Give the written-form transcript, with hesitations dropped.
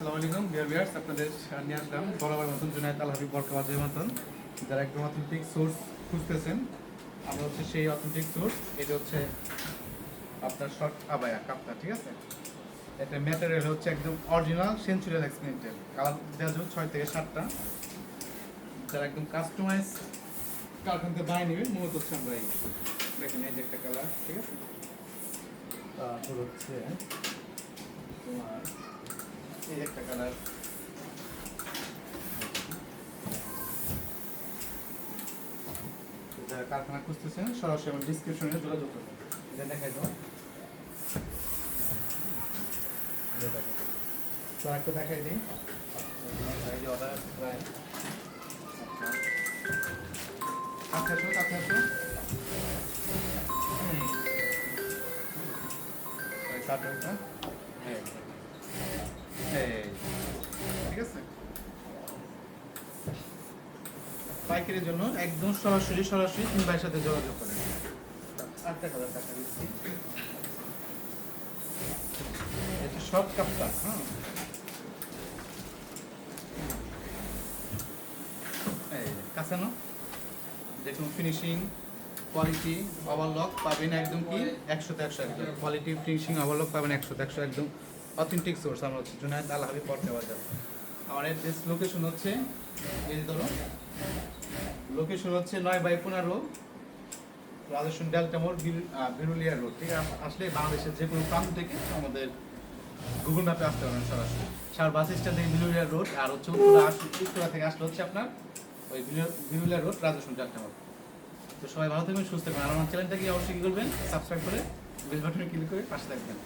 আসসালামু আলাইকুম ভিউয়ার্স, আপনাদের নিয়ে আসলাম বরাবর মতন জুনায়েদ আল হাবিব বরকাবাজের মতন যারা একদম অথেন্টিক সোর্স খুঁজতেছেন। আমরা হচ্ছে সেই অথেন্টিক সোর্স। এটা হচ্ছে আপনার শর্ট আবায়া কাপটা, ঠিক আছে। এটা ম্যাটেরিয়াল হচ্ছে একদম অরিজিনাল সেঞ্চুরিয়াল এক্সপেরিমেন্টাল, কালার দেওয়া যাবে 6 থেকে 7টা। যারা একদম কাস্টমাইজ কারখানা থেকে বানিয়ে নেবেন, মূলত হচ্ছে আমরা এই দেখেন এই যে একটা কালার, ঠিক আছে। তারপর হচ্ছে তোমার এই একটা কালার, যারা কারখানা খুঁজতেছেন সরাসরি আমার ডিসক্রিপশনে যোগাযোগ করবেন। এটা দেখাই দাও, তো একটা দেখাই দিই। অর্ডার প্রায় কাছে আসো কাঠটা, ঠিক আছে। পাইকারির জন্য একদম সরাসরি তিন ভাইয়ের সাথে যোগাযোগ করেন। আটটা কালার টাকা দিচ্ছি, এটা সব কাপটা। হ্যাঁ, কাছানো দেখুন, ফিনিশিং কোয়ালিটি ওভারলক পাবেন একদম কি 100তে 100, একদম কোয়ালিটি ফিনিশিং ওভারলক পাবেন 100তে 100, একদম অথেন্টিক সোর্স। আমরা হচ্ছে জুনায়েদ আল হাবিব বরকাবাজার। আমার অ্যাড্রেস লোকেশন হচ্ছে এই ধরো, লোকেশন হচ্ছে 9/15 রাজেশন ডেল্টা মোড়, বিরুলিয়া রোড। ঠিক আছে, আসলে বাংলাদেশের যে কোনো প্রান্ত থেকে আমাদের গুগল ম্যাপে আসতে পারবেন সরাসরি। সার বাস স্ট্যান্ড থেকে বিরুলিয়া রোড, আর হচ্ছে উত্তরা থেকে আসলে হচ্ছে আপনার ওই বিরুলিয়া রোড রাজেশন ডেল্টা মোড়। তো সবাই ভালো থাকবেন, সুস্থ থাকবেন। আর আমার চ্যানেলটাকে অবশ্যই কি করবেন, সাবস্ক্রাইব করে বেল বাটনে ক্লিক করে পাশে থাকবেন।